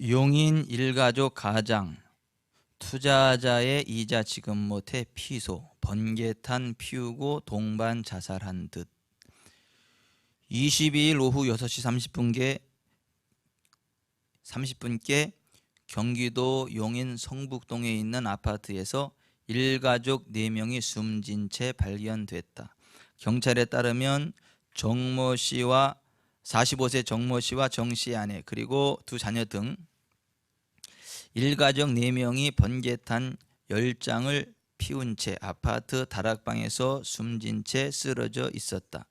용인 일가족 가장, 투자자의 이자 지급 못해 피소, 번개탄 피우고 동반 자살한 듯. 22일 오후 6시 30분께 경기도 용인 성북동에 있는 아파트에서 일가족 4명이 숨진 채 발견됐다. 경찰에 따르면 정모 씨와 45세 정모 씨와 정 씨의 아내 그리고 두 자녀 등 일가족 4명이 번개탄 10장을 피운 채 아파트 다락방에서 숨진 채 쓰러져 있었다.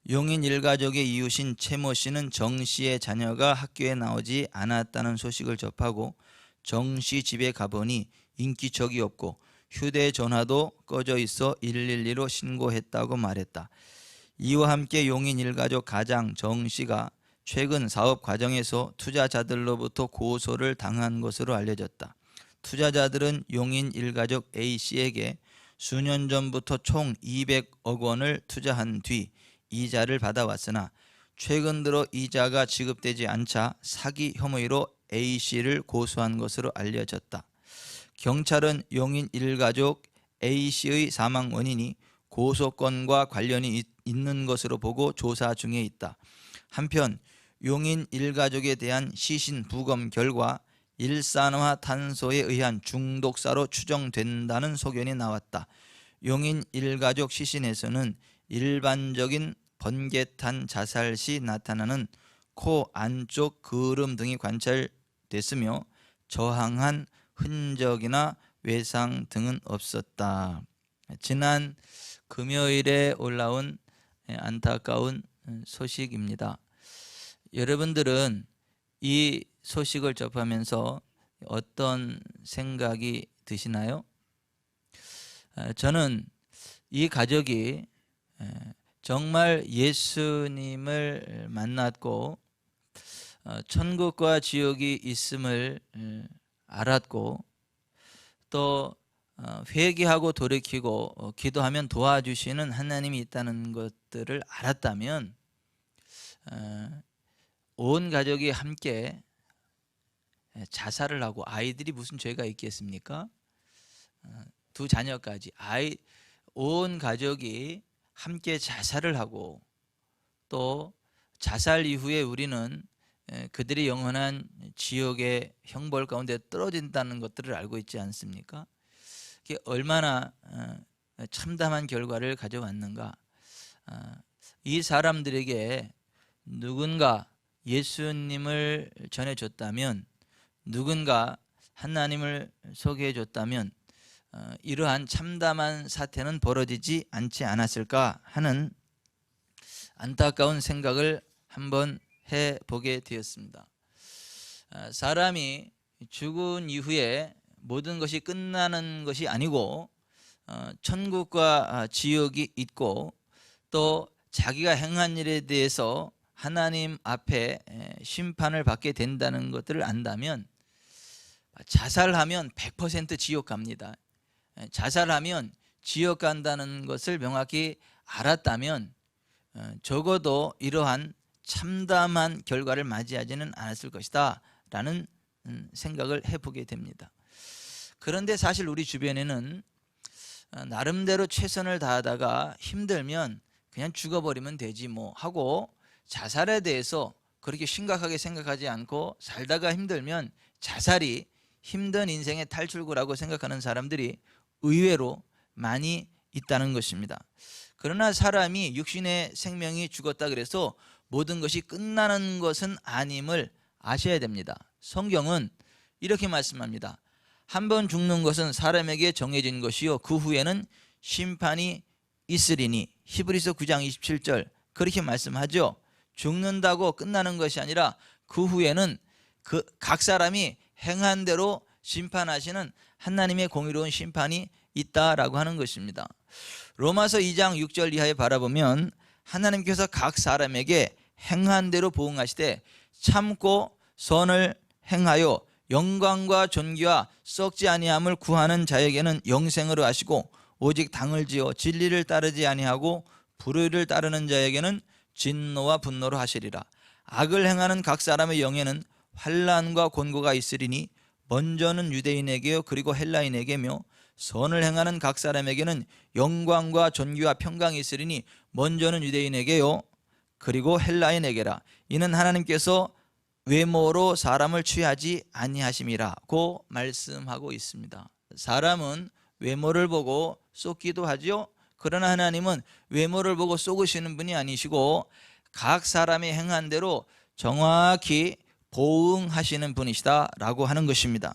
용인 일가족의 이웃인 최모 씨는 정 씨의 자녀가 학교에 나오지 않았다는 소식을 접하고 정 씨 집에 가보니 인기척이 없고 휴대전화도 꺼져 있어 112로 신고했다고 말했다. 이와 함께 용인 일가족 가장 정 씨가 최근 사업 과정에서 투자자들로부터 고소를 당한 것으로 알려졌다. 투자자들은 용인 일가족 A씨에게 수년 전부터 총 200억 원을 투자한 뒤 이자를 받아왔으나 최근 들어 이자가 지급되지 않자 사기 혐의로 A씨를 고소한 것으로 알려졌다. 경찰은 용인 일가족 A씨의 사망 원인이 고소건과 관련이 있는 것으로 보고 조사 중에 있다. 한편 용인 일가족에 대한 시신 부검 결과 일산화탄소에 의한 중독사로 추정된다는 소견이 나왔다. 용인 일가족 시신에서는 일반적인 번개탄 자살 시 나타나는 코 안쪽 거름 등이 관찰됐으며 저항한 흔적이나 외상 등은 없었다. 지난 금요일에 올라온 안타까운 소식입니다. 여러분들은 이 소식을 접하면서 어떤 생각이 드시나요? 저는 이 가족이 정말 예수님을 만났고 천국과 지옥이 있음을 알았고 또 회개하고 돌이키고 기도하면 도와주시는 하나님이 있다는 것들을 알았다면 온 가족이 함께 자살을 하고, 아이들이 무슨 죄가 있겠습니까? 두 자녀까지 온 가족이 함께 자살을 하고 또 자살 이후에 우리는 그들이 영원한 지옥의 형벌 가운데 떨어진다는 것들을 알고 있지 않습니까? 그게 얼마나 참담한 결과를 가져왔는가. 이 사람들에게 누군가 예수님을 전해줬다면, 누군가 하나님을 소개해줬다면 이러한 참담한 사태는 벌어지지 않지 않았을까 하는 안타까운 생각을 한번 해보게 되었습니다. 사람이 죽은 이후에 모든 것이 끝나는 것이 아니고 천국과 지옥이 있고 또 자기가 행한 일에 대해서 하나님 앞에 심판을 받게 된다는 것들을 안다면 자살하면 100% 지옥 갑니다. 자살하면 지옥 간다는 것을 명확히 알았다면 적어도 이러한 참담한 결과를 맞이하지는 않았을 것이다 라는 생각을 해보게 됩니다. 그런데 사실 우리 주변에는 나름대로 최선을 다하다가 힘들면 그냥 죽어버리면 되지 뭐 하고 자살에 대해서 그렇게 심각하게 생각하지 않고 살다가 힘들면 자살이 힘든 인생의 탈출구라고 생각하는 사람들이 의외로 많이 있다는 것입니다. 그러나 사람이 육신의 생명이 죽었다 그래서 모든 것이 끝나는 것은 아님을 아셔야 됩니다. 성경은 이렇게 말씀합니다. 한 번 죽는 것은 사람에게 정해진 것이요 그 후에는 심판이 있으리니. 히브리서 9장 27절 그렇게 말씀하죠. 죽는다고 끝나는 것이 아니라 그 후에는 각 사람이 행한 대로 심판하시는 하나님의 공의로운 심판이 있다라고 하는 것입니다. 로마서 2장 6절 이하에 바라보면 하나님께서 각 사람에게 행한 대로 보응하시되 참고 선을 행하여 영광과 존귀와 썩지 아니함을 구하는 자에게는 영생으로 하시고 오직 당을 지어 진리를 따르지 아니하고 불의를 따르는 자에게는 진노와 분노로 하시리라. 악을 행하는 각 사람의 영에는 환난과 곤고가 있으리니 먼저는 유대인에게요 그리고 헬라인에게며 선을 행하는 각 사람에게는 영광과 존귀와 평강이 있으리니 먼저는 유대인에게요 그리고 헬라인에게라. 이는 하나님께서 외모로 사람을 취하지 아니하심이라고 말씀하고 있습니다. 사람은 외모를 보고 쏟기도 하죠. 그러나 하나님은 외모를 보고 쏘으시는 분이 아니시고 각 사람이 행한 대로 정확히 보응하시는 분이시다라고 하는 것입니다.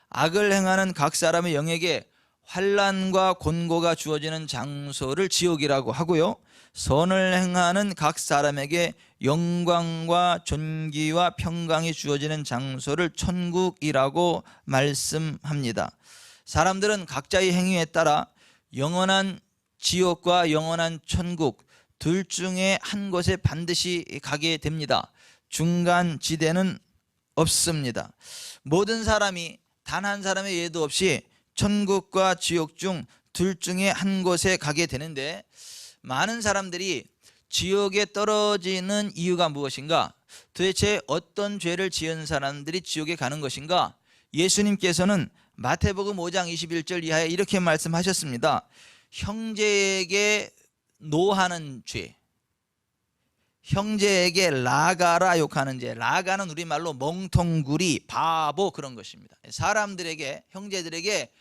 악을 행하는 각 사람의 영에게 환난과 곤고가 주어지는 장소를 지옥이라고 하고요, 선을 행하는 각 사람에게 영광과 존귀와 평강이 주어지는 장소를 천국이라고 말씀합니다. 사람들은 각자의 행위에 따라 영원한 지옥과 영원한 천국 둘 중에 한 곳에 반드시 가게 됩니다. 중간 지대는 없습니다. 모든 사람이 단 한 사람의 예도 없이 천국과 지옥 중 둘 중에 한 곳에 가게 되는데, 많은 사람들이 지옥에 떨어지는 이유가 무엇인가? 도대체 어떤 죄를 지은 사람들이 지옥에 가는 것인가? 예수님께서는 마태복음 5장 21절 이하에 이렇게 말씀하셨습니다. 형제에게 노하는 죄, 형제에게 라가라 욕하는 죄. 라가는 우리말로 멍텅구리, 바보, 그런 것입니다. 사람들에게, 형제들에게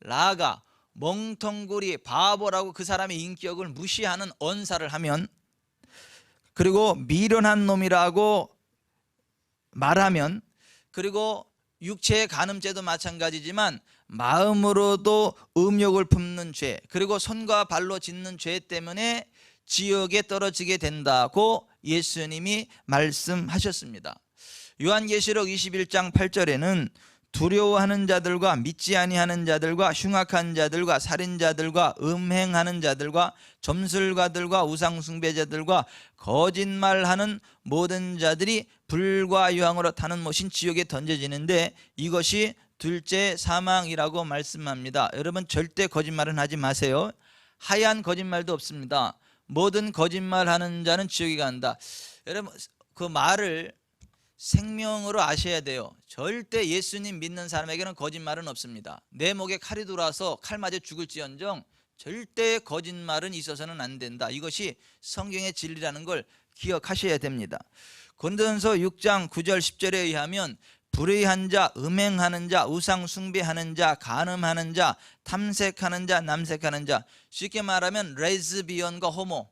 라가, 멍텅구리, 바보라고 그 사람의 인격을 무시하는 언사를 하면, 그리고 미련한 놈이라고 말하면, 그리고 육체의 간음죄도 마찬가지지만 마음으로도 음욕을 품는 죄, 그리고 손과 발로 짓는 죄 때문에 지옥에 떨어지게 된다고 예수님이 말씀하셨습니다. 요한계시록 21장 8절에는 두려워하는 자들과 믿지 아니하는 자들과 흉악한 자들과 살인자들과 음행하는 자들과 점술가들과 우상숭배자들과 거짓말하는 모든 자들이 불과 유황으로 타는 못인 지옥에 던져지는데, 이것이 둘째 사망이라고 말씀합니다. 여러분, 절대 거짓말은 하지 마세요. 하얀 거짓말도 없습니다. 모든 거짓말하는 자는 지옥에 간다. 여러분, 그 말을 생명으로 아셔야 돼요. 절대 예수님 믿는 사람에게는 거짓말은 없습니다. 내 목에 칼이 들어와서 칼 맞아 죽을지언정 절대 거짓말은 있어서는 안 된다. 이것이 성경의 진리라는 걸 기억하셔야 됩니다. 고린도전서 6장 9절 10절에 의하면 불의한 자, 음행하는 자, 우상 숭배하는 자, 간음하는 자, 탐색하는 자, 남색하는 자, 쉽게 말하면 레즈비언과 호모,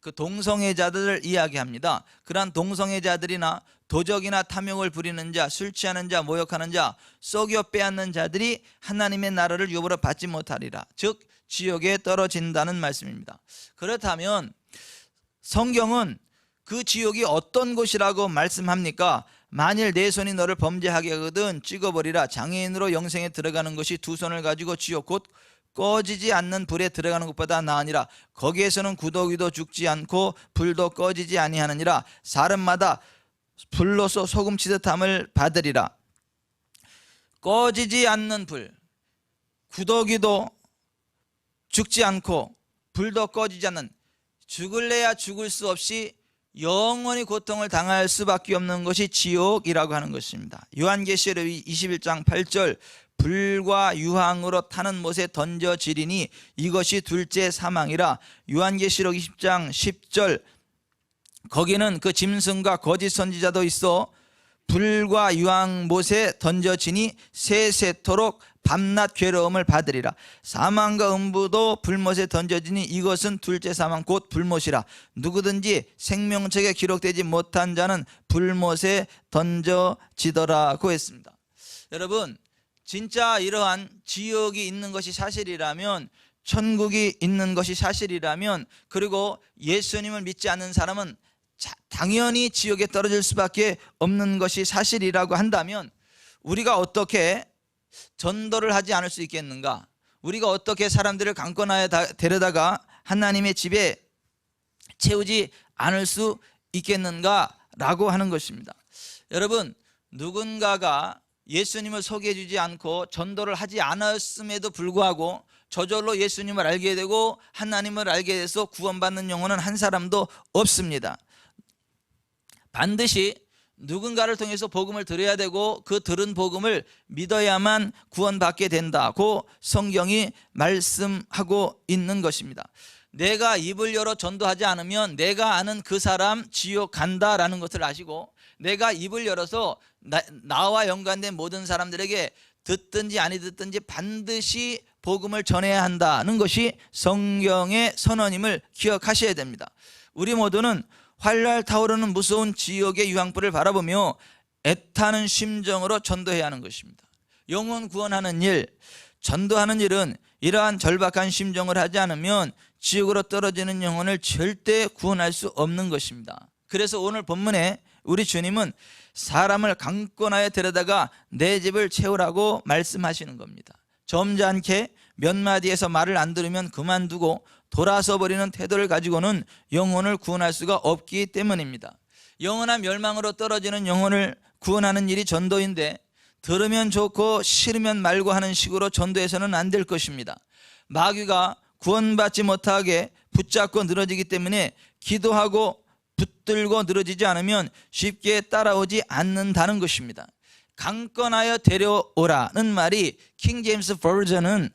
그 동성애자들을 이야기합니다. 그러한 동성애자들이나 도적이나 탐욕을 부리는 자, 술 취하는 자, 모욕하는 자, 썩여 빼앗는 자들이 하나님의 나라를 유업으로 받지 못하리라. 즉 지옥에 떨어진다는 말씀입니다. 그렇다면 성경은 그 지옥이 어떤 곳이라고 말씀합니까? 만일 내 손이 너를 범죄하게 하거든 찍어버리라. 장애인으로 영생에 들어가는 것이 두 손을 가지고 지옥 곧 꺼지지 않는 불에 들어가는 것보다 나으니라. 거기에서는 구더기도 죽지 않고 불도 꺼지지 아니하느니라. 사람마다 불로서 소금치듯함을 받으리라. 꺼지지 않는 불, 구더기도 죽지 않고 불도 꺼지지 않는, 죽을래야 죽을 수 없이 영원히 고통을 당할 수밖에 없는 것이 지옥이라고 하는 것입니다. 요한계시록 21장 8절 불과 유황으로 타는 못에 던져지리니 이것이 둘째 사망이라. 요한계시록 20장 10절 거기는 그 짐승과 거짓 선지자도 있어 불과 유황 못에 던져지니 세세토록 밤낮 괴로움을 받으리라. 사망과 음부도 불못에 던져지니 이것은 둘째 사망 곧 불못이라. 누구든지 생명책에 기록되지 못한 자는 불못에 던져지더라고 했습니다. 여러분, 진짜 이러한 지옥이 있는 것이 사실이라면, 천국이 있는 것이 사실이라면, 그리고 예수님을 믿지 않는 사람은 당연히 지옥에 떨어질 수밖에 없는 것이 사실이라고 한다면, 우리가 어떻게 전도를 하지 않을 수 있겠는가? 우리가 어떻게 사람들을 강권하여 데려다가 하나님의 집에 채우지 않을 수 있겠는가라고 하는 것입니다. 여러분, 누군가가 예수님을 소개해 주지 않고 전도를 하지 않았음에도 불구하고 저절로 예수님을 알게 되고 하나님을 알게 돼서 구원받는 영혼은 한 사람도 없습니다. 반드시 누군가를 통해서 복음을 들어야 되고 그 들은 복음을 믿어야만 구원받게 된다고 성경이 말씀하고 있는 것입니다. 내가 입을 열어 전도하지 않으면 내가 아는 그 사람 지옥 간다라는 것을 아시고, 내가 입을 열어서 나와 연관된 모든 사람들에게 듣든지 아니 듣든지 반드시 복음을 전해야 한다는 것이 성경의 선언임을 기억하셔야 됩니다. 우리 모두는 활활 타오르는 무서운 지옥의 유황불을 바라보며 애타는 심정으로 전도해야 하는 것입니다. 영혼 구원하는 일, 전도하는 일은 이러한 절박한 심정을 하지 않으면 지옥으로 떨어지는 영혼을 절대 구원할 수 없는 것입니다. 그래서 오늘 본문에 우리 주님은 사람을 강권하여 데려다가 내 집을 채우라고 말씀하시는 겁니다. 점잖게 몇 마디에서 말을 안 들으면 그만두고 돌아서 버리는 태도를 가지고는 영혼을 구원할 수가 없기 때문입니다. 영원한 멸망으로 떨어지는 영혼을 구원하는 일이 전도인데, 들으면 좋고 싫으면 말고 하는 식으로 전도해서는 안 될 것입니다. 마귀가 구원받지 못하게 붙잡고 늘어지기 때문에 기도하고 붙들고 늘어지지 않으면 쉽게 따라오지 않는다는 것입니다. 강권하여 데려오라는 말이 킹 제임스 버전은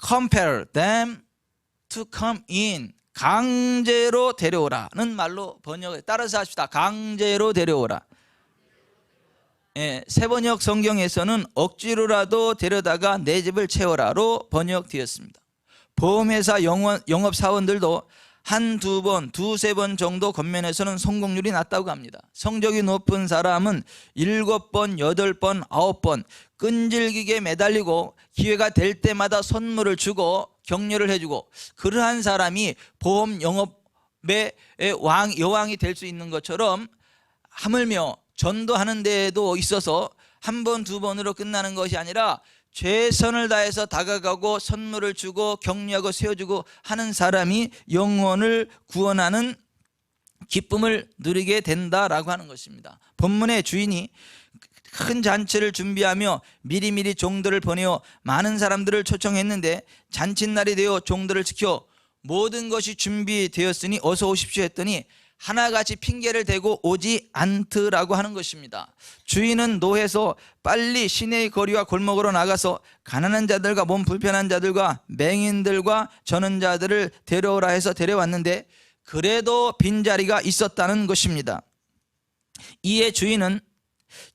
compel them to come in, 강제로 데려오라는 말로 번역해. 따라서 합시다. 강제로 데려오라. 세번역 성경에서는 억지로라도 데려다가 내 집을 채워라로 번역되었습니다. 보험회사 영업사원들도 한두 번, 두세 번 정도 건면에서는 성공률이 낮다고 합니다. 성적이 높은 사람은 7번, 8번, 9번 끈질기게 매달리고 기회가 될 때마다 선물을 주고 격려를 해주고, 그러한 사람이 보험 영업의 여왕이 될 수 있는 것처럼, 하물며 전도하는 데에도 있어서 한 번, 두 번으로 끝나는 것이 아니라 최선을 다해서 다가가고 선물을 주고 격려하고 세워주고 하는 사람이 영혼을 구원하는 기쁨을 누리게 된다라고 하는 것입니다. 본문의 주인이 큰 잔치를 준비하며 미리미리 종들을 보내어 많은 사람들을 초청했는데, 잔칫날이 되어 종들을 지켜 모든 것이 준비되었으니 어서 오십시오 했더니 하나같이 핑계를 대고 오지 않더라고 하는 것입니다. 주인은 노해서 빨리 시내의 거리와 골목으로 나가서 가난한 자들과 몸 불편한 자들과 맹인들과 저는 자들을 데려오라 해서 데려왔는데, 그래도 빈자리가 있었다는 것입니다. 이에 주인은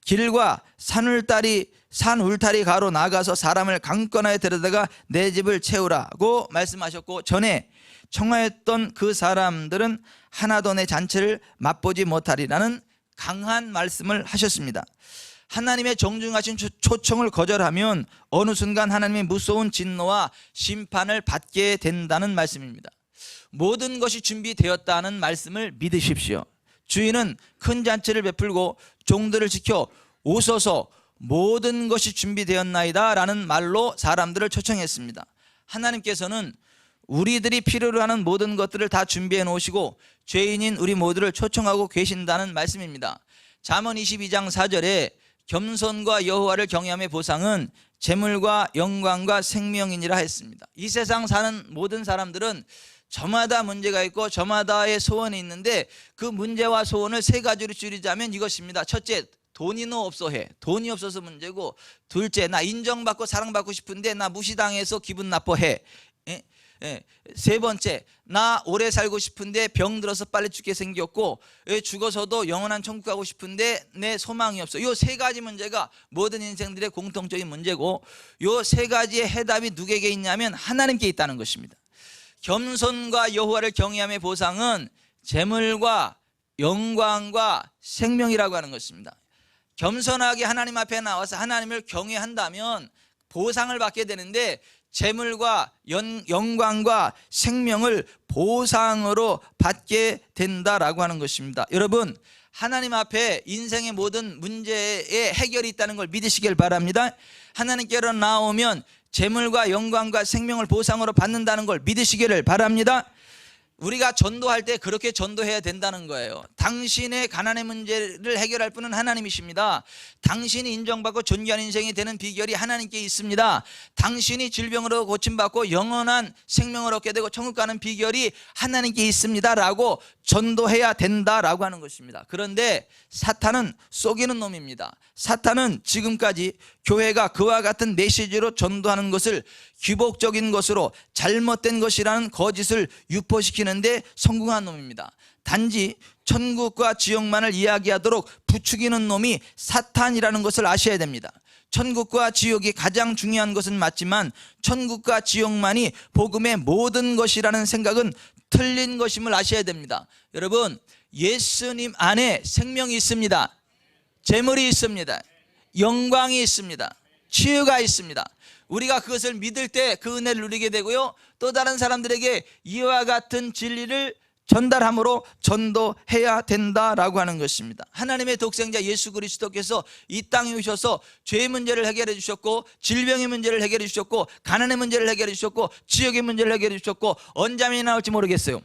길과 산 울타리 가로 나가서 사람을 강권하여 데려다가 내 집을 채우라고 말씀하셨고, 전에 청하였던 그 사람들은 하나도 내 잔치를 맛보지 못하리라는 강한 말씀을 하셨습니다. 하나님의 정중하신 초청을 거절하면 어느 순간 하나님의 무서운 진노와 심판을 받게 된다는 말씀입니다. 모든 것이 준비되었다는 말씀을 믿으십시오. 주인은 큰 잔치를 베풀고 종들을 지켜 오소서 모든 것이 준비되었나이다 라는 말로 사람들을 초청했습니다. 하나님께서는 우리들이 필요로 하는 모든 것들을 다 준비해 놓으시고 죄인인 우리 모두를 초청하고 계신다는 말씀입니다. 잠언 22장 4절에 겸손과 여호와를 경외함의 보상은 재물과 영광과 생명이니라 했습니다. 이 세상 사는 모든 사람들은 저마다 문제가 있고 저마다의 소원이 있는데, 그 문제와 소원을 세 가지로 줄이자면 이것입니다. 첫째, 돈이 너 없어 해. 돈이 없어서 문제고, 둘째, 나 인정받고 사랑받고 싶은데 나 무시당해서 기분 나빠해. 세 번째, 나 오래 살고 싶은데 병 들어서 빨리 죽게 생겼고, 죽어서도 영원한 천국 가고 싶은데 내 소망이 없어. 이 세 가지 문제가 모든 인생들의 공통적인 문제고, 이 세 가지의 해답이 누구에게 있냐면 하나님께 있다는 것입니다. 겸손과 여호와를 경외함의 보상은 재물과 영광과 생명이라고 하는 것입니다. 겸손하게 하나님 앞에 나와서 하나님을 경외한다면 보상을 받게 되는데, 재물과 영광과 생명을 보상으로 받게 된다라고 하는 것입니다. 여러분, 하나님 앞에 인생의 모든 문제에 해결이 있다는 걸 믿으시길 바랍니다. 하나님께로 나오면 재물과 영광과 생명을 보상으로 받는다는 걸 믿으시기를 바랍니다. 우리가 전도할 때 그렇게 전도해야 된다는 거예요. 당신의 가난의 문제를 해결할 분은 하나님이십니다. 당신이 인정받고 존귀한 인생이 되는 비결이 하나님께 있습니다. 당신이 질병으로 고침받고 영원한 생명을 얻게 되고 천국 가는 비결이 하나님께 있습니다 라고 전도해야 된다라고 하는 것입니다. 그런데 사탄은 속이는 놈입니다. 사탄은 지금까지 교회가 그와 같은 메시지로 전도하는 것을 기복적인 것으로 잘못된 것이라는 거짓을 유포시키는데 성공한 놈입니다. 단지 천국과 지옥만을 이야기하도록 부추기는 놈이 사탄이라는 것을 아셔야 됩니다. 천국과 지옥이 가장 중요한 것은 맞지만 천국과 지옥만이 복음의 모든 것이라는 생각은 틀린 것임을 아셔야 됩니다. 여러분, 예수님 안에 생명이 있습니다. 재물이 있습니다. 영광이 있습니다. 치유가 있습니다. 우리가 그것을 믿을 때 그 은혜를 누리게 되고요, 또 다른 사람들에게 이와 같은 진리를 전달함으로 전도해야 된다라고 하는 것입니다. 하나님의 독생자 예수 그리스도께서 이 땅에 오셔서 죄의 문제를 해결해 주셨고, 질병의 문제를 해결해 주셨고, 가난의 문제를 해결해 주셨고, 지역의 문제를 해결해 주셨고, 언제쯤 나올지 모르겠어요.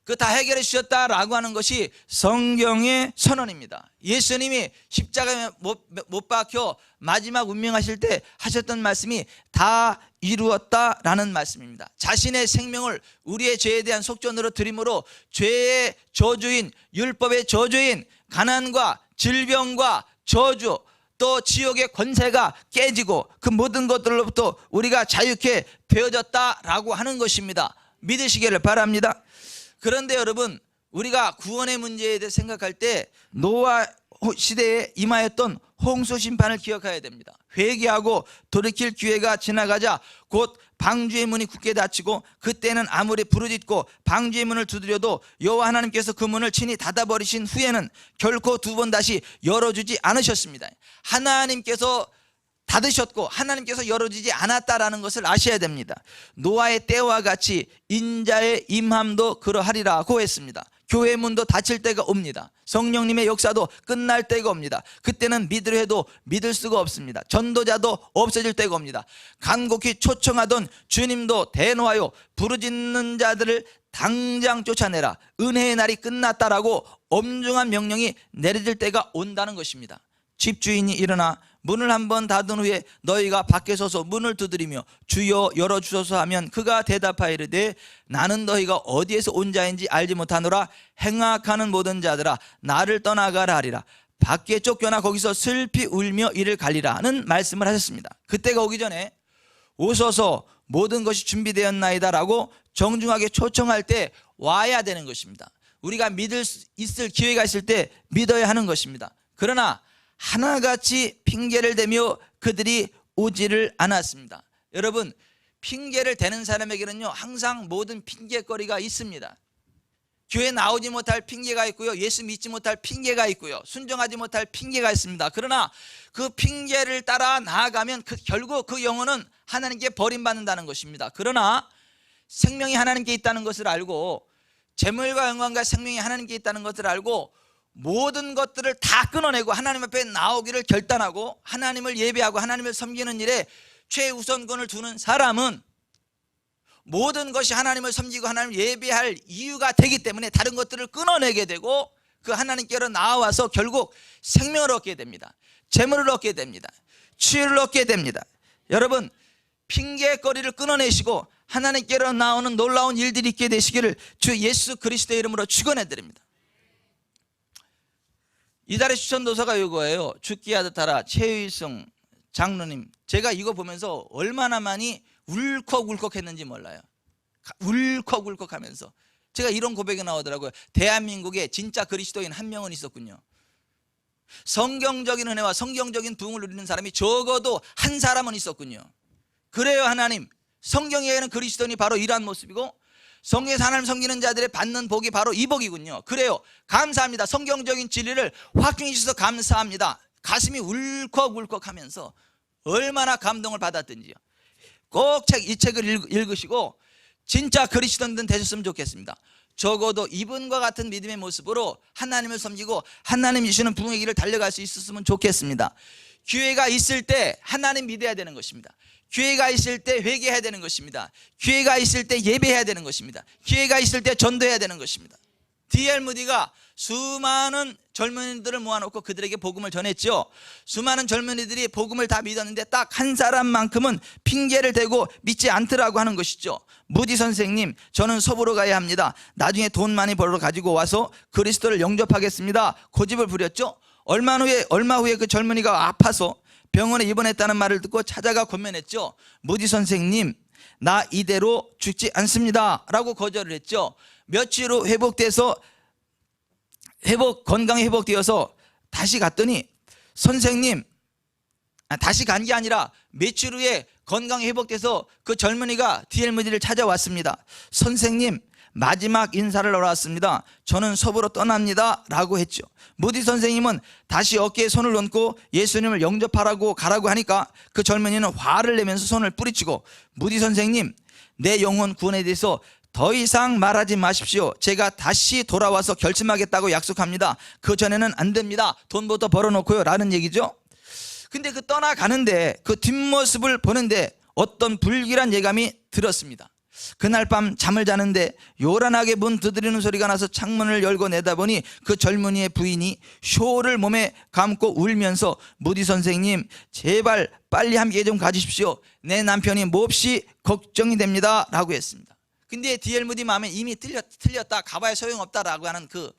그 다 해결해 주셨다라고 하는 것이 성경의 선언입니다. 예수님이 십자가에 못 박혀 마지막 운명하실 때 하셨던 말씀이 다 이루었다라는 말씀입니다. 자신의 생명을 우리의 죄에 대한 속전으로 드림으로 죄의 저주인, 율법의 저주인 가난과 질병과 저주, 또 지옥의 권세가 깨지고 그 모든 것들로부터 우리가 자유케 되어졌다라고 하는 것입니다. 믿으시기를 바랍니다. 그런데 여러분, 우리가 구원의 문제에 대해 생각할 때 노아 시대에 임하였던 홍수 심판을 기억해야 됩니다. 회개하고 돌이킬 기회가 지나가자 곧 방주의 문이 굳게 닫히고, 그때는 아무리 부르짖고 방주의 문을 두드려도 여호와 하나님께서 그 문을 친히 닫아버리신 후에는 결코 두 번 다시 열어주지 않으셨습니다. 하나님께서 닫으셨고 하나님께서 열어주지 않았다라는 것을 아셔야 됩니다. 노아의 때와 같이 인자의 임함도 그러하리라고 했습니다. 교회 문도 닫힐 때가 옵니다. 성령님의 역사도 끝날 때가 옵니다. 그때는 믿으려 해도 믿을 수가 없습니다. 전도자도 없어질 때가 옵니다. 간곡히 초청하던 주님도 대노하여 부르짖는 자들을 당장 쫓아내라, 은혜의 날이 끝났다라고 엄중한 명령이 내려질 때가 온다는 것입니다. 집주인이 일어나 문을 한번 닫은 후에 너희가 밖에 서서 문을 두드리며 주여 열어주소서 하면 그가 대답하여 이르되 나는 너희가 어디에서 온 자인지 알지 못하노라. 행악하는 모든 자들아 나를 떠나가라 하리라. 밖에 쫓겨나 거기서 슬피 울며 이를 갈리라 하는 말씀을 하셨습니다. 그때가 오기 전에 오소서 모든 것이 준비되었나이다 라고 정중하게 초청할 때 와야 되는 것입니다. 우리가 믿을 수 있을 기회가 있을 때 믿어야 하는 것입니다. 그러나 하나같이 핑계를 대며 그들이 오지를 않았습니다. 여러분, 핑계를 대는 사람에게는요 항상 모든 핑계거리가 있습니다. 교회 나오지 못할 핑계가 있고요, 예수 믿지 못할 핑계가 있고요, 순종하지 못할 핑계가 있습니다. 그러나 그 핑계를 따라 나아가면 결국 그 영혼은 하나님께 버림받는다는 것입니다. 그러나 생명이 하나님께 있다는 것을 알고, 재물과 영광과 생명이 하나님께 있다는 것을 알고 모든 것들을 다 끊어내고 하나님 앞에 나오기를 결단하고 하나님을 예배하고 하나님을 섬기는 일에 최우선권을 두는 사람은 모든 것이 하나님을 섬기고 하나님을 예배할 이유가 되기 때문에 다른 것들을 끊어내게 되고 그 하나님께로 나와서 결국 생명을 얻게 됩니다. 재물을 얻게 됩니다. 치유를 얻게 됩니다. 여러분, 핑계거리를 끊어내시고 하나님께로 나오는 놀라운 일들이 있게 되시기를 주 예수 그리스도의 이름으로 축원해 드립니다. 이달의 추천도서가 이거예요. 죽기 하듯 하라, 최의성 장로님. 제가 이거 보면서 얼마나 많이 울컥울컥 했는지 몰라요. 울컥울컥 하면서 제가 이런 고백이 나오더라고요. 대한민국에 진짜 그리스도인 한 명은 있었군요. 성경적인 은혜와 성경적인 부흥을 누리는 사람이 적어도 한 사람은 있었군요. 그래요. 하나님, 성경에는 그리스도인이 바로 이러한 모습이고 성경에서 하나님 섬기는 자들의 받는 복이 바로 이 복이군요. 그래요. 감사합니다. 성경적인 진리를 확증해 주셔서 감사합니다. 가슴이 울컥울컥 하면서 얼마나 감동을 받았든지요. 꼭 이 책을 읽으시고 진짜 그리스도인들 되셨으면 좋겠습니다. 적어도 이분과 같은 믿음의 모습으로 하나님을 섬기고 하나님 주시는 부흥의 길을 달려갈 수 있었으면 좋겠습니다. 기회가 있을 때 하나님 믿어야 되는 것입니다. 기회가 있을 때 회개해야 되는 것입니다. 기회가 있을 때 예배해야 되는 것입니다. 기회가 있을 때 전도해야 되는 것입니다. D.L. 무디가 수많은 젊은이들을 모아놓고 그들에게 복음을 전했죠. 수많은 젊은이들이 복음을 다 믿었는데 딱 한 사람만큼은 핑계를 대고 믿지 않더라고 하는 것이죠. 무디 선생님, 저는 서부로 가야 합니다. 나중에 돈 많이 벌어 가지고 와서 그리스도를 영접하겠습니다. 고집을 부렸죠. 얼마 후에 그 젊은이가 아파서 병원에 입원했다는 말을 듣고 찾아가 권면했죠. 무디 선생님, 나 이대로 죽지 않습니다 라고 거절을 했죠. 며칠 후 건강이 회복되어서 다시 갔더니 선생님, 다시 간 게 아니라 며칠 후에 건강이 회복돼서 그 젊은이가 D.L. 무디를 찾아왔습니다. 선생님, 마지막 인사를 하러 왔습니다. 저는 서부로 떠납니다 라고 했죠. 무디 선생님은 다시 어깨에 손을 얹고 예수님을 영접하라고 가라고 하니까 그 젊은이는 화를 내면서 손을 뿌리치고, 무디 선생님, 내 영혼 구원에 대해서 더 이상 말하지 마십시오. 제가 다시 돌아와서 결심하겠다고 약속합니다. 그 전에는 안 됩니다. 돈부터 벌어놓고요 라는 얘기죠. 근데 그 떠나가는데 그 뒷모습을 보는데 어떤 불길한 예감이 들었습니다. 그날 밤 잠을 자는데 요란하게 문 두드리는 소리가 나서 창문을 열고 내다보니 그 젊은이의 부인이 쇼를 몸에 감고 울면서, 무디 선생님, 제발 빨리 함께 좀 가주십시오. 내 남편이 몹시 걱정이 됩니다 라고 했습니다. 근데 D.L. 무디 마음에 이미 틀렸다, 가봐야 소용없다라고 하는 그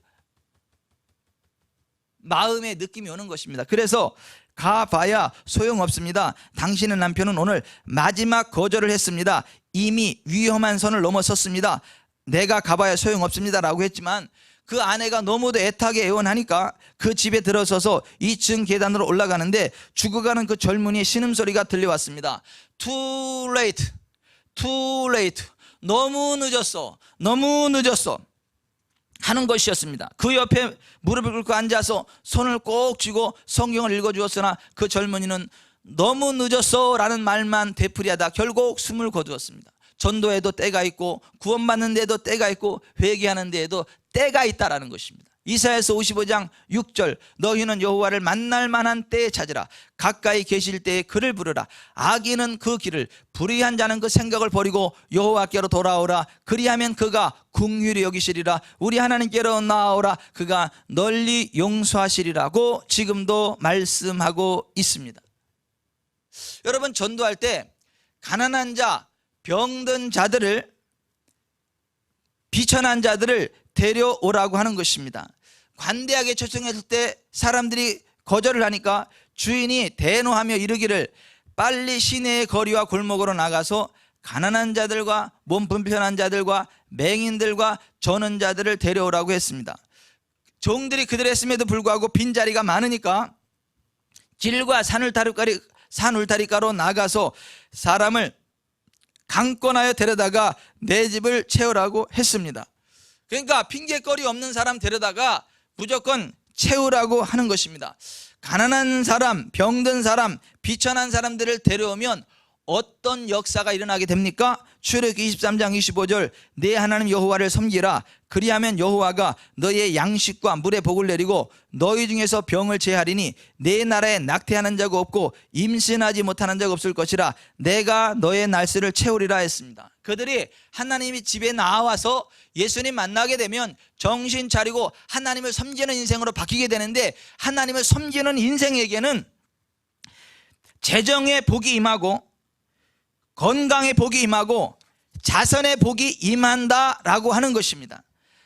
마음의 느낌이 오는 것입니다. 그래서 가봐야 소용없습니다. 당신의 남편은 오늘 마지막 거절을 했습니다. 이미 위험한 선을 넘어섰습니다. 내가 가봐야 소용없습니다 라고 했지만 그 아내가 너무도 애타게 애원하니까 그 집에 들어서서 2층 계단으로 올라가는데 죽어가는 그 젊은이의 신음소리가 들려왔습니다. Too late, too late. 너무 늦었어, 너무 늦었어 하는 것이었습니다. 그 옆에 무릎을 꿇고 앉아서 손을 꼭 쥐고 성경을 읽어주었으나 그 젊은이는 너무 늦었어 라는 말만 되풀이하다 결국 숨을 거두었습니다. 전도에도 때가 있고 구원받는 데에도 때가 있고 회개하는 데에도 때가 있다라는 것입니다. 이사야서 55장 6절, 너희는 여호와를 만날 만한 때에 찾으라. 가까이 계실 때에 그를 부르라. 악인은 그 길을, 불의한 자는 그 생각을 버리고 여호와께로 돌아오라. 그리하면 그가 긍휼히 여기시리라. 우리 하나님께로 나아오라. 그가 널리 용서하시리라고 지금도 말씀하고 있습니다. 여러분, 전도할 때 가난한 자, 병든 자들을, 비천한 자들을 데려오라고 하는 것입니다. 관대하게 초청했을 때 사람들이 거절을 하니까 주인이 대노하며 이르기를, 빨리 시내의 거리와 골목으로 나가서 가난한 자들과 몸 불편한 자들과 맹인들과 저는 자들을 데려오라고 했습니다. 종들이 그들 했음에도 불구하고 빈자리가 많으니까 길과 산 울타리가로 나가서 사람을 강권하여 데려다가 내 집을 채우라고 했습니다. 그러니까 핑계거리 없는 사람 데려다가 무조건 채우라고 하는 것입니다. 가난한 사람, 병든 사람, 비천한 사람들을 데려오면 어떤 역사가 일어나게 됩니까? 출애굽기 23장 25절, 내 하나님 여호와를 섬기라. 그리하면 여호와가 너의 양식과 물의 복을 내리고 너희 중에서 병을 제하리니 내 나라에 낙태하는 자가 없고 임신하지 못하는 자가 없을 것이라. 내가 너의 날수를 채우리라 했습니다. 그들이 하나님이 집에 나와서 예수님 만나게 되면 정신 차리고 하나님을 섬기는 인생으로 바뀌게 되는데, 하나님을 섬기는 인생에게는 재정의 복이 임하고 건강의 복이 임하고 자선의 복이 임한다라고 하는 것입니다.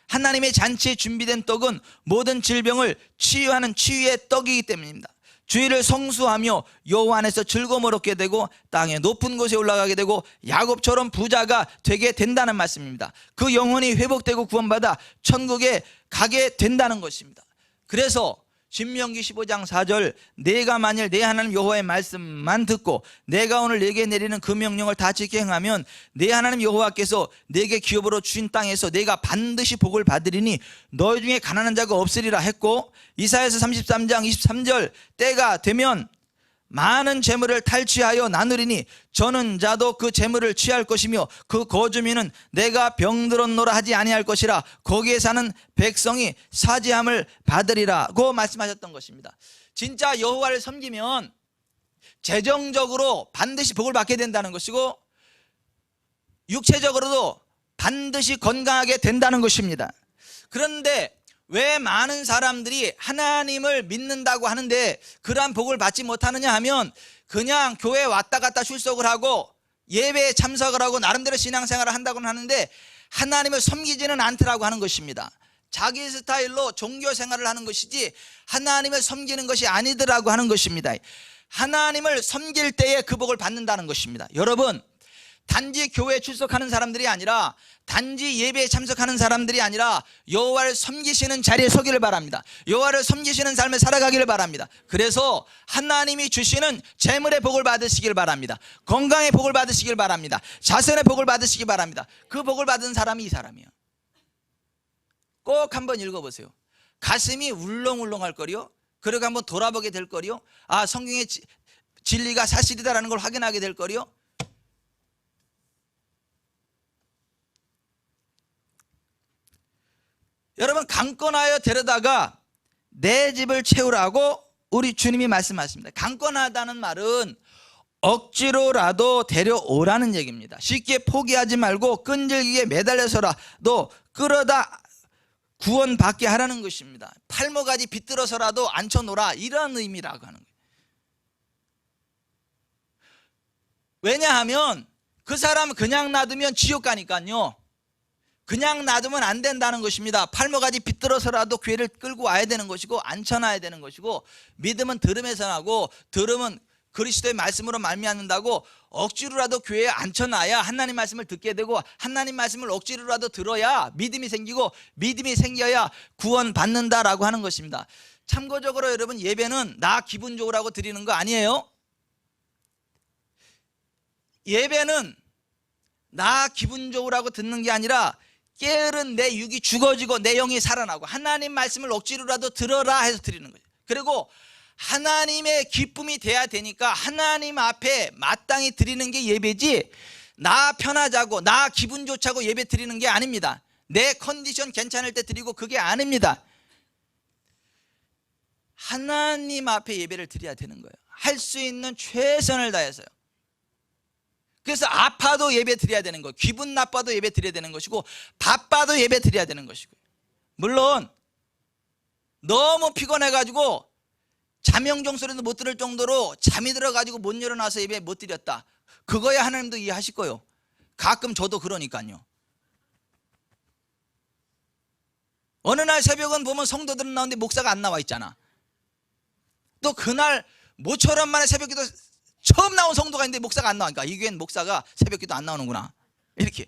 하나님의 잔치에 준비된 떡은 모든 질병을 치유하는 치유의 떡이기 때문입니다. 주의를 성수하며 여호와 안에서 즐거움을 얻게 되고 땅의 높은 곳에 올라가게 되고 야곱처럼 부자가 되게 된다는 말씀입니다. 그 영혼이 회복되고 구원받아 천국에 가게 된다는 것입니다. 그래서 신명기 15장 4절, 내가 만일 내 하나님 여호와의 말씀만 듣고 내가 오늘 내게 내리는 그 명령을 다 지켜 행하면 내 하나님 여호와께서 내게 기업으로 주신 땅에서 내가 반드시 복을 받으리니 너희 중에 가난한 자가 없으리라 했고, 이사야서 33장 23절, 때가 되면 많은 재물을 탈취하여 나누리니 저는 자도 그 재물을 취할 것이며 그 거주민은 내가 병들었노라 하지 아니할 것이라. 거기에 사는 백성이 사지함을 받으리라고 말씀하셨던 것입니다. 진짜 여호와를 섬기면 재정적으로 반드시 복을 받게 된다는 것이고 육체적으로도 반드시 건강하게 된다는 것입니다. 그런데 왜 많은 사람들이 하나님을 믿는다고 하는데 그러한 복을 받지 못하느냐 하면 그냥 교회에 왔다 갔다 출석을 하고 예배에 참석을 하고 나름대로 신앙생활을 한다고는 하는데 하나님을 섬기지는 않더라고 하는 것입니다. 자기 스타일로 종교 생활을 하는 것이지 하나님을 섬기는 것이 아니더라고 하는 것입니다. 하나님을 섬길 때에 그 복을 받는다는 것입니다. 여러분, 단지 교회에 출석하는 사람들이 아니라 단지 예배에 참석하는 사람들이 아니라 여호와를 섬기시는 자리에 서기를 바랍니다. 여호와를 섬기시는 삶을 살아가기를 바랍니다. 그래서 하나님이 주시는 재물의 복을 받으시길 바랍니다. 건강의 복을 받으시길 바랍니다. 자선의 복을 받으시기 바랍니다. 그 복을 받은 사람이 이 사람이에요. 꼭 한번 읽어보세요. 가슴이 울렁울렁할 거리요. 그리고 한번 돌아보게 될 거리요. 아, 성경의 진리가 사실이다라는 걸 확인하게 될 거리요. 여러분, 강권하여 데려다가 내 집을 채우라고 우리 주님이 말씀하십니다. 강권하다는 말은 억지로라도 데려오라는 얘기입니다. 쉽게 포기하지 말고 끈질기게 매달려서라도 끌어다 구원받게 하라는 것입니다. 팔목까지 비틀어서라도 앉혀놓으라, 이런 의미라고 하는 거예요. 왜냐하면 그 사람 그냥 놔두면 지옥 가니까요. 그냥 놔두면 안 된다는 것입니다. 팔목까지 비틀어서라도 교회를 끌고 와야 되는 것이고 앉혀놔야 되는 것이고, 믿음은 들음에서 나고 들음은 그리스도의 말씀으로 말미암는다고 억지로라도 교회에 앉혀놔야 하나님 말씀을 듣게 되고, 하나님 말씀을 억지로라도 들어야 믿음이 생기고, 믿음이 생겨야 구원받는다라고 하는 것입니다. 참고적으로 여러분, 예배는 나 기분 좋으라고 드리는 거 아니에요. 예배는 나 기분 좋으라고 듣는 게 아니라 게으른 내 육이 죽어지고 내 영이 살아나고 하나님 말씀을 억지로라도 들어라 해서 드리는 거예요. 그리고 하나님의 기쁨이 돼야 되니까 하나님 앞에 마땅히 드리는 게 예배지, 나 편하자고 나 기분 좋자고 예배 드리는 게 아닙니다. 내 컨디션 괜찮을 때 드리고 그게 아닙니다. 하나님 앞에 예배를 드려야 되는 거예요. 할 수 있는 최선을 다해서요. 그래서 아파도 예배 드려야 되는 거예요. 기분 나빠도 예배 드려야 되는 것이고, 바빠도 예배 드려야 되는 것이고, 물론 너무 피곤해가지고 자명종 소리도 못 들을 정도로 잠이 들어가지고 못 일어나서 예배 못 드렸다, 그거야 하나님도 이해하실 거예요. 가끔 저도 그러니까요. 어느 날 새벽은 보면 성도들은 나오는데 목사가 안 나와 있잖아. 또 그날 모처럼 만에 새벽기도 처음 나온 성도가 있는데 목사가 안 나오니까 이 교회는 목사가 새벽기도 안 나오는구나, 이렇게.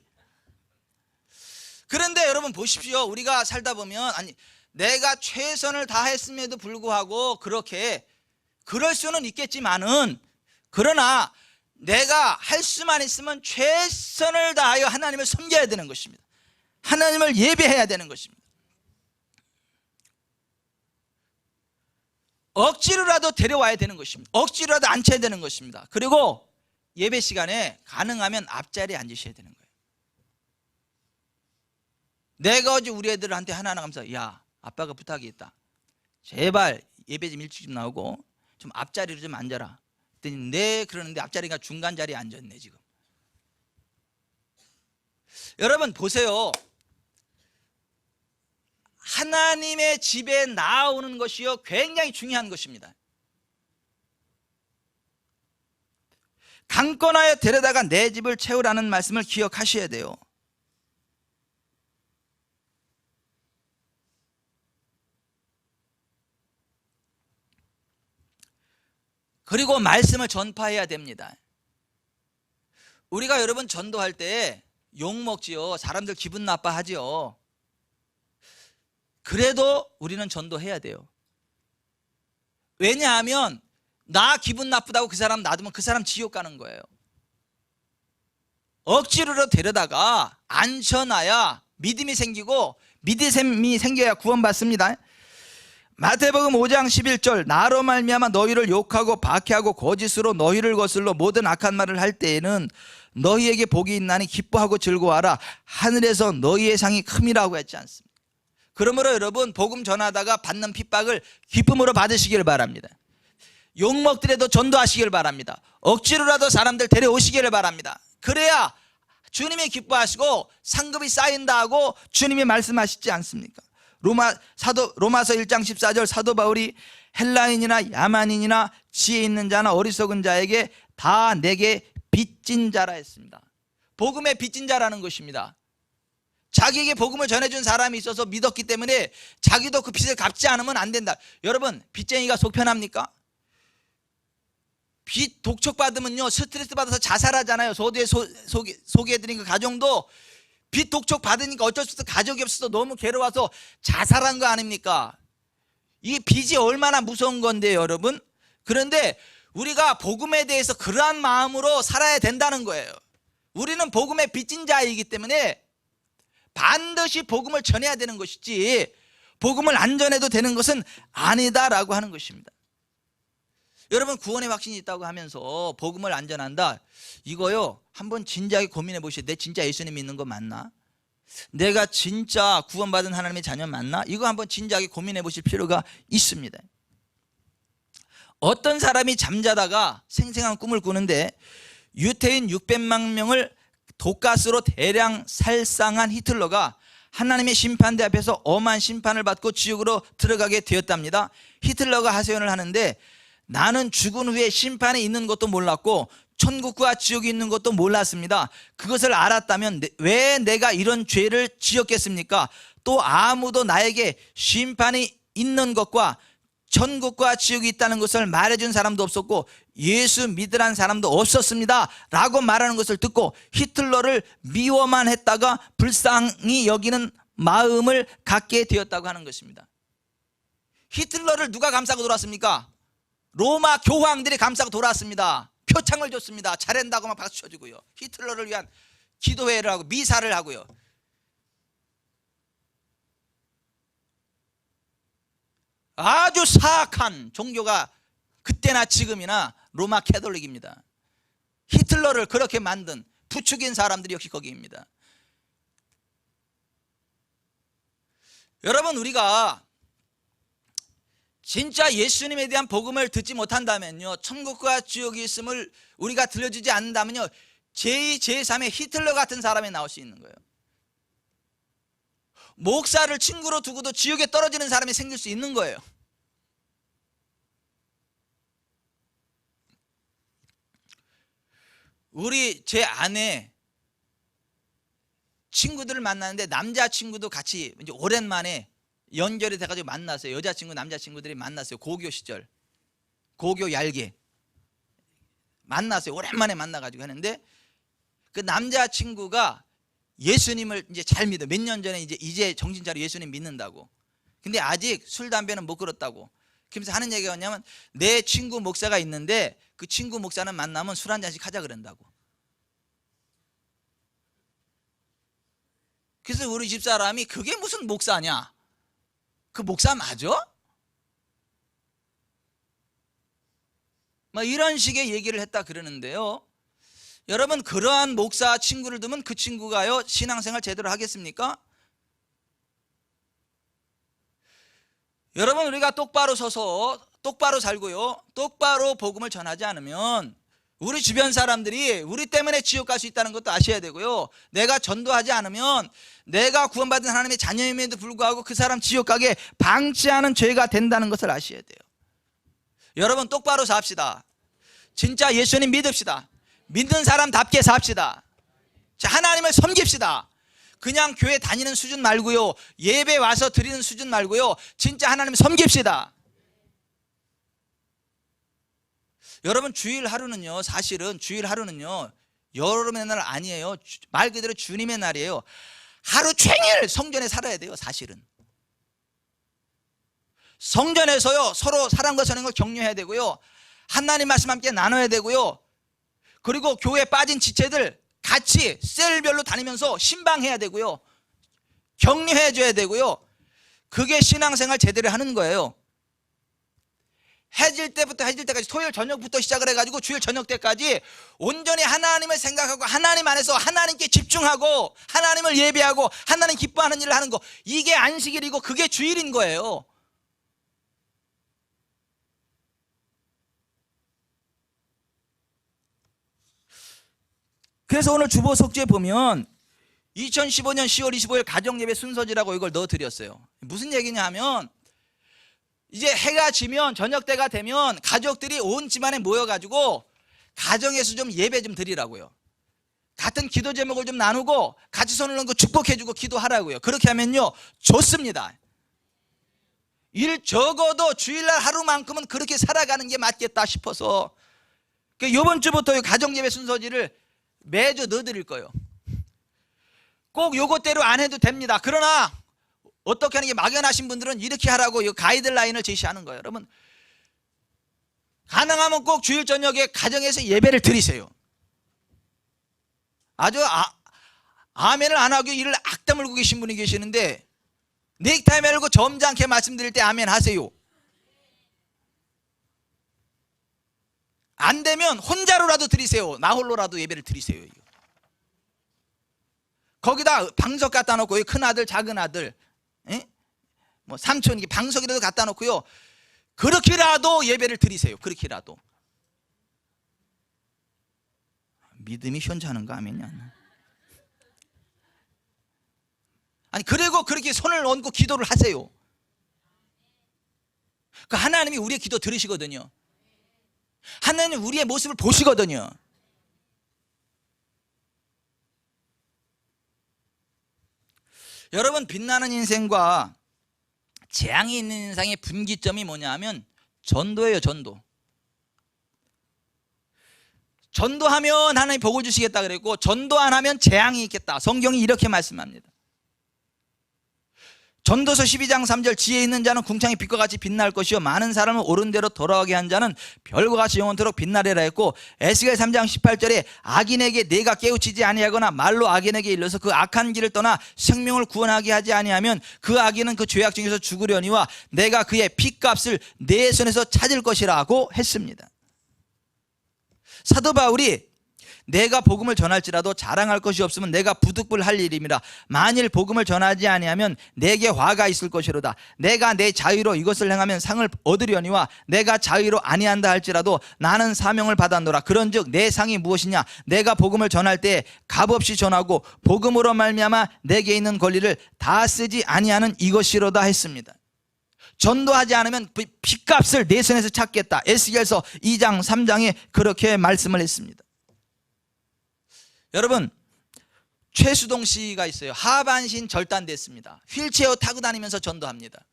그런데 여러분 보십시오. 우리가 살다 보면, 아니, 내가 최선을 다했음에도 불구하고 그렇게 그럴 수는 있겠지만은, 그러나 내가 할 수만 있으면 최선을 다하여 하나님을 섬겨야 되는 것입니다. 하나님을 예배해야 되는 것입니다. 억지로라도 데려와야 되는 것입니다. 억지로라도 앉혀야 되는 것입니다. 그리고 예배 시간에 가능하면 앞자리에 앉으셔야 되는 거예요. 내가 어제 우리 애들한테 하나하나 가면서, 야, 아빠가 부탁이 있다, 제발 예배 좀 일찍 좀 나오고 좀 앞자리로 좀 앉아라 그랬더니 네 그러는데 앞자리가 중간 자리에 앉았네 지금. 여러분 보세요. 하나님의 집에 나오는 것이요 굉장히 중요한 것입니다. 강권하여 데려다가 내 집을 채우라는 말씀을 기억하셔야 돼요. 그리고 말씀을 전파해야 됩니다. 우리가 여러분 전도할 때 욕먹지요. 사람들 기분 나빠하지요. 그래도 우리는 전도해야 돼요. 왜냐하면 나 기분 나쁘다고 그 사람 놔두면 그 사람 지옥 가는 거예요. 억지로 데려다가 앉혀놔야 믿음이 생기고, 믿음이 생겨야 구원받습니다. 마태복음 5장 11절, 나로 말미암아 너희를 욕하고 박해하고 거짓으로 너희를 거슬러 모든 악한 말을 할 때에는 너희에게 복이 있나니 기뻐하고 즐거워하라, 하늘에서 너희의 상이 큼이라고 했지 않습니까? 그러므로 여러분 복음 전하다가 받는 핍박을 기쁨으로 받으시길 바랍니다. 욕먹더라도 전도하시길 바랍니다. 억지로라도 사람들 데려오시기를 바랍니다. 그래야 주님이 기뻐하시고 상급이 쌓인다 하고 주님이 말씀하시지 않습니까? 로마서 1장 14절 사도 바울이 헬라인이나 야만인이나 지혜 있는 자나 어리석은 자에게 다 내게 빚진 자라 했습니다. 복음의 빚진 자라는 것입니다. 자기에게 복음을 전해준 사람이 있어서 믿었기 때문에 자기도 그 빚을 갚지 않으면 안 된다. 여러분, 빚쟁이가 속 편합니까? 빚 독촉받으면요 스트레스 받아서 자살하잖아요. 소두에 소개해드린 그 가정도 빚 독촉 받으니까 어쩔 수 없어 가족이 없어서 너무 괴로워서 자살한 거 아닙니까? 이 빚이 얼마나 무서운 건데요, 여러분. 그런데 우리가 복음에 대해서 그러한 마음으로 살아야 된다는 거예요. 우리는 복음의 빚진 자이기 때문에 반드시 복음을 전해야 되는 것이지 복음을 안 전해도 되는 것은 아니다라고 하는 것입니다. 여러분, 구원의 확신이 있다고 하면서 복음을 안 전한다, 이거요 한번 진지하게 고민해 보시죠. 내 진짜 예수님 믿는 거 맞나? 내가 진짜 구원받은 하나님의 자녀 맞나? 이거 한번 진지하게 고민해 보실 필요가 있습니다. 어떤 사람이 잠자다가 생생한 꿈을 꾸는데 유태인 600만 명을 독가스로 대량 살상한 히틀러가 하나님의 심판대 앞에서 엄한 심판을 받고 지옥으로 들어가게 되었답니다. 히틀러가 하소연을 하는데, 나는 죽은 후에 심판이 있는 것도 몰랐고 천국과 지옥이 있는 것도 몰랐습니다. 그것을 알았다면 왜 내가 이런 죄를 지었겠습니까? 또 아무도 나에게 심판이 있는 것과 천국과 지옥이 있다는 것을 말해준 사람도 없었고 예수 믿으라는 사람도 없었습니다 라고 말하는 것을 듣고 히틀러를 미워만 했다가 불쌍히 여기는 마음을 갖게 되었다고 하는 것입니다. 히틀러를 누가 감싸고 돌았습니까? 로마 교황들이 감싸고 돌아왔습니다. 표창을 줬습니다. 잘한다고 막 박수 쳐주고요. 히틀러를 위한 기도회를 하고 미사를 하고요. 아주 사악한 종교가 그때나 지금이나 로마 캐톨릭입니다. 히틀러를 그렇게 만든 부추긴 사람들이 역시 거기입니다. 여러분, 우리가 진짜 예수님에 대한 복음을 듣지 못한다면요, 천국과 지옥이 있음을 우리가 들려주지 않는다면요, 제2, 제3의 히틀러 같은 사람이 나올 수 있는 거예요. 목사를 친구로 두고도 지옥에 떨어지는 사람이 생길 수 있는 거예요. 제 아내 친구들을 만나는데 남자 친구도 같이 이제 오랜만에 연결이 돼가지고 만났어요. 여자친구 남자친구들이 만났어요. 고교 시절, 고교 얄개 만났어요. 오랜만에 만나가지고 했는데 그 남자친구가 예수님을 이제 잘 믿어. 몇 년 전에 이제 정신차려 예수님 믿는다고. 근데 아직 술 담배는 못 끊었다고. 그러면서 하는 얘기가 뭐냐면, 내 친구 목사가 있는데 그 친구 목사는 만나면 술 한 잔씩 하자 그런다고. 그래서 우리 집사람이 그게 무슨 목사냐? 그 목사 맞아? 뭐 이런 식의 얘기를 했다 그러는데요. 여러분, 그러한 목사 친구를 두면 그 친구가요 신앙생활 제대로 하겠습니까? 여러분, 우리가 똑바로 서서 똑바로 살고요, 똑바로 복음을 전하지 않으면 우리 주변 사람들이 우리 때문에 지옥 갈 수 있다는 것도 아셔야 되고요, 내가 전도하지 않으면 내가 구원받은 하나님의 자녀임에도 불구하고 그 사람 지옥 가게 방치하는 죄가 된다는 것을 아셔야 돼요. 여러분, 똑바로 삽시다. 진짜 예수님 믿읍시다. 믿는 사람답게 삽시다. 자, 하나님을 섬깁시다. 그냥 교회 다니는 수준 말고요, 예배 와서 드리는 수준 말고요, 진짜 하나님을 섬깁시다. 여러분, 주일 하루는요, 사실은 주일 하루는요 여러분의 날 아니에요. 말 그대로 주님의 날이에요. 하루 종일 성전에 살아야 돼요. 사실은 성전에서요 서로 사랑과 선행을 격려해야 되고요, 하나님 말씀 함께 나눠야 되고요, 그리고 교회에 빠진 지체들 같이 셀별로 다니면서 신방해야 되고요, 격려해 줘야 되고요. 그게 신앙생활 제대로 하는 거예요. 해질 때부터 해질 때까지, 토요일 저녁부터 시작을 해가지고 주일 저녁 때까지 온전히 하나님을 생각하고 하나님 안에서 하나님께 집중하고 하나님을 예배하고 하나님 기뻐하는 일을 하는 거, 이게 안식일이고 그게 주일인 거예요. 그래서 오늘 주보 속죄에 보면 2015년 10월 25일 가정예배 순서지라고 이걸 넣어드렸어요. 무슨 얘기냐 하면 이제 해가 지면 저녁 때가 되면 가족들이 온 집안에 모여가지고 가정에서 좀 예배 좀 드리라고요. 같은 기도 제목을 좀 나누고 같이 손을 얹고 축복해주고 기도하라고요. 그렇게 하면요 좋습니다. 적어도 주일날 하루만큼은 그렇게 살아가는 게 맞겠다 싶어서 이번 주부터 가정예배 순서지를 매주 넣어드릴 거예요. 꼭 요것대로 안 해도 됩니다. 그러나 어떻게 하는 게 막연하신 분들은 이렇게 하라고 이 가이드라인을 제시하는 거예요. 여러분 가능하면 꼭 주일 저녁에 가정에서 예배를 드리세요. 아주 아멘을 안 하고 이를 악다 물고 계신 분이 계시는데 넥타이 매고 점잖게 말씀드릴 때 아멘 하세요. 안 되면 혼자로라도 드리세요. 나 홀로라도 예배를 드리세요. 거기다 방석 갖다 놓고 큰아들 작은아들 뭐 삼촌 방석이라도 갖다 놓고요 그렇게라도 예배를 드리세요. 그렇게라도. 믿음이 현저하는 거 아멘이야. 아니 그리고 그렇게 손을 얹고 기도를 하세요. 그 하나님이 우리의 기도 들으시거든요. 하나님 우리의 모습을 보시거든요. 여러분 빛나는 인생과 재앙이 있는 인생의 분기점이 뭐냐 하면 전도예요. 전도하면 하나님 복을 주시겠다 그랬고 전도 안 하면 재앙이 있겠다. 성경이 이렇게 말씀합니다. 전도서 12장 3절 지혜 있는 자는 궁창의 빛과 같이 빛날 것이요 많은 사람을 옳은 대로 돌아가게 한 자는 별과 같이 영원토록 빛나리라 했고 에스겔 3장 18절에 악인에게 내가 깨우치지 아니하거나 말로 악인에게 일러서 그 악한 길을 떠나 생명을 구원하게 하지 아니하면 그 악인은 그 죄악 중에서 죽으려니와 내가 그의 핏값을 내 손에서 찾을 것이라고 했습니다. 사도 바울이 내가 복음을 전할지라도 자랑할 것이 없으면 내가 부득불할 일임이라. 만일 복음을 전하지 아니하면 내게 화가 있을 것이로다. 내가 내 자유로 이것을 행하면 상을 얻으려니와 내가 자유로 아니한다 할지라도 나는 사명을 받았노라. 그런즉 내 상이 무엇이냐? 내가 복음을 전할 때 값없이 전하고 복음으로 말미암아 내게 있는 권리를 다 쓰지 아니하는 이것이로다 했습니다. 전도하지 않으면 핏값을 내 손에서 찾겠다. 에스겔서 2장 3장에 그렇게 말씀을 했습니다. 여러분 최수동 씨가 있어요. 하반신 절단됐습니다. 휠체어 타고 다니면서 전도합니다.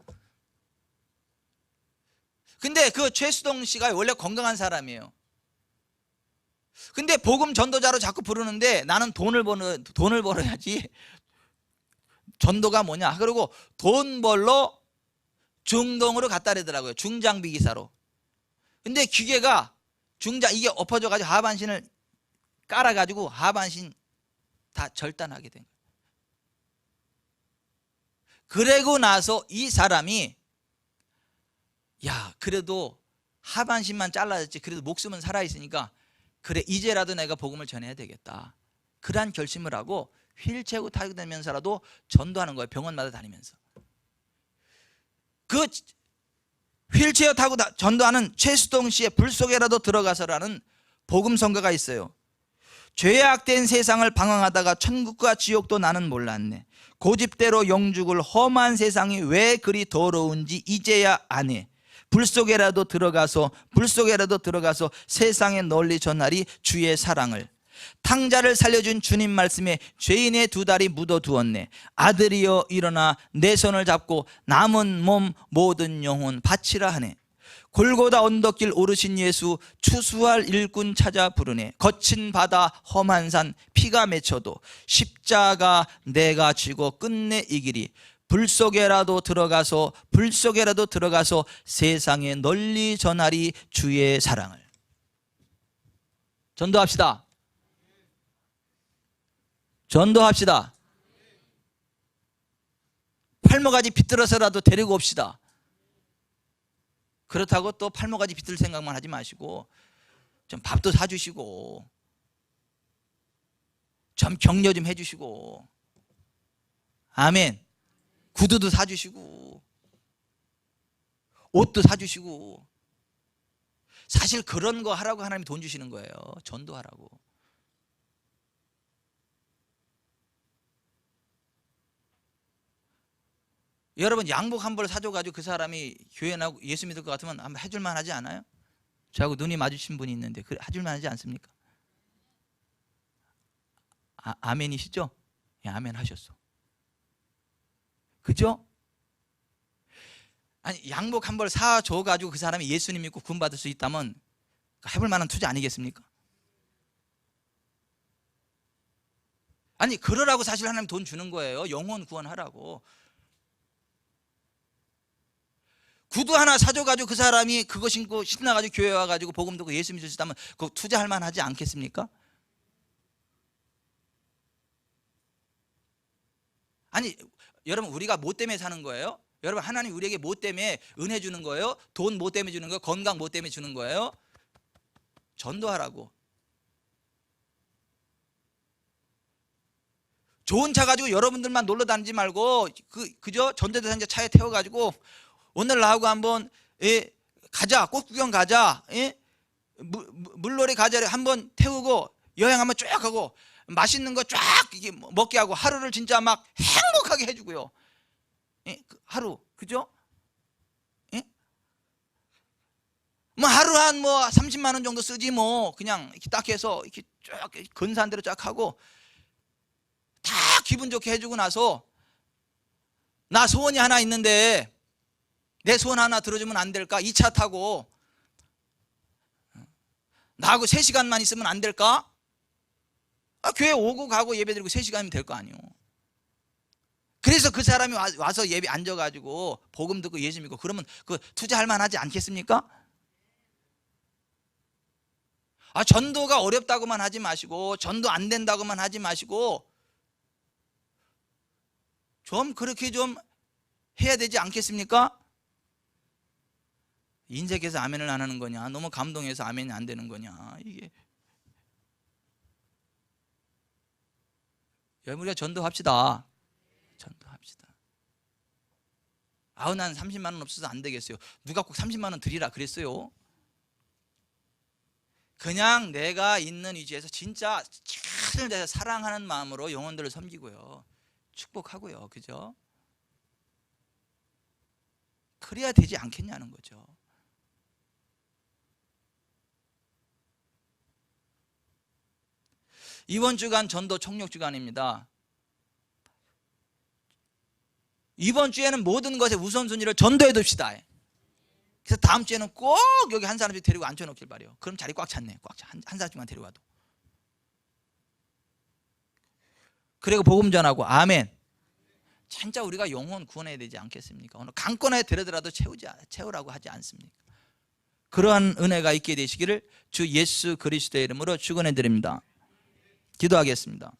근데 그 최수동 씨가 원래 건강한 사람이에요. 근데 복음 전도자로 자꾸 부르는데 나는 돈을 벌어야지. 전도가 뭐냐? 그리고 돈 벌러 중동으로 갔다 그러더라고요. 중장비 기사로. 근데 기계가 이게 엎어져가지고 하반신을 깔아가지고 하반신 다 절단하게 된 거예요. 그러고 나서 이 사람이 그래도 하반신만 잘라졌지 그래도 목숨은 살아있으니까 그래 이제라도 내가 복음을 전해야 되겠다. 그러한 결심을 하고 휠체어 타고 다니면서라도 전도하는 거예요. 병원마다 다니면서. 그 휠체어 타고 전도하는 최수동 씨의 불 속에라도 들어가서라는 복음 성가가 있어요. 죄악된 세상을 방황하다가 천국과 지옥도 나는 몰랐네. 고집대로 영죽을 험한 세상이 왜 그리 더러운지 이제야 아네. 불 속에라도 들어가서 세상에 널리 전하리 주의 사랑을. 탕자를 살려준 주님 말씀에 죄인의 두 다리 묻어두었네. 아들이여 일어나 내 손을 잡고 남은 몸 모든 영혼 바치라 하네. 골고다 언덕길 오르신 예수 추수할 일꾼 찾아 부르네. 거친 바다 험한 산 피가 맺혀도 십자가 내가 쥐고 끝내 이기리. 불 속에라도 들어가서 세상에 널리 전하리 주의 사랑을. 전도합시다. 팔목까지 비틀어서라도 데리고 옵시다. 그렇다고 또 팔목까지 비틀 생각만 하지 마시고 좀 밥도 사주시고 좀 격려 좀 해주시고 아멘. 구두도 사주시고 옷도 사주시고. 사실 그런 거 하라고 하나님이 돈 주시는 거예요. 전도하라고. 여러분 양복 한 벌 사줘가지고 그 사람이 교회 나오고 예수 믿을 것 같으면 한번 해줄만 하지 않아요? 저하고 눈이 마주친 분이 있는데 해줄만 하지 않습니까? 아멘이시죠? 예, 아멘 하셨어. 그죠? 아니 양복 한 벌 사줘가지고 그 사람이 예수님 믿고 구원받을 수 있다면 해볼 만한 투자 아니겠습니까? 아니 그러라고 사실 하나님 돈 주는 거예요. 영혼 구원하라고. 구두 하나 사줘가지고 그 사람이 그거 신고 신나가지고 교회 와가지고 복음 듣고 예수 믿을 수 있다면 그거 투자할 만하지 않겠습니까? 아니 여러분 우리가 뭐 때문에 사는 거예요? 여러분 하나님 우리에게 뭐 때문에 은혜 주는 거예요? 돈 뭐 때문에 주는 거예요? 건강 뭐 때문에 주는 거예요? 전도하라고. 좋은 차 가지고 여러분들만 놀러 다니지 말고 그저 전도대상자 차에 태워가지고 오늘 나하고 한번 가자, 꽃구경 가자, 물놀이 가자 한번 태우고 여행 한번 쭉 하고 맛있는 거 쫙 먹게 하고 하루를 진짜 막 행복하게 해주고요. 하루 그죠? 뭐 하루 한 뭐 30만 원 정도 쓰지 뭐 그냥 이렇게 딱 해서 이렇게 쫙 근사한 대로 쫙 하고 다 기분 좋게 해주고 나서 나 소원이 하나 있는데 내 소원 하나 들어주면 안 될까? 이 차 타고 나하고 3시간만 있으면 안 될까? 교회 오고 가고 예배 드리고 3시간이면 될 거 아니에요. 그래서 그 사람이 와서 예배 앉아가지고 복음 듣고 예수 믿고 그러면 그 투자할 만하지 않겠습니까? 전도가 어렵다고만 하지 마시고 전도 안 된다고만 하지 마시고 좀 그렇게 좀 해야 되지 않겠습니까? 인색해서 아멘을 안 하는 거냐? 너무 감동해서 아멘이 안 되는 거냐? 이게 여러분 우리가 전도합시다. 전도합시다. 난 30만 원 없어서 안 되겠어요. 누가 꼭 30만 원 드리라 그랬어요? 그냥 내가 있는 위치에서 진짜 최선을 다해서 사랑하는 마음으로 영혼들을 섬기고요. 축복하고요. 그죠? 그래야 되지 않겠냐는 거죠. 이번 주간 전도 총력 주간입니다. 이번 주에는 모든 것의 우선순위를 전도해 둡시다. 그래서 다음 주에는 꼭 여기 한 사람씩 데리고 앉혀놓길 바래요. 그럼 자리 꽉 찼네. 꽉 차. 한 사람씩만 데려와도. 그리고 복음 전하고 아멘. 진짜 우리가 영혼 구원해야 되지 않겠습니까? 오늘 강권에 데려더라도 채우라고 하지 않습니까? 그러한 은혜가 있게 되시기를 주 예수 그리스도의 이름으로 축원해 드립니다. 기도하겠습니다.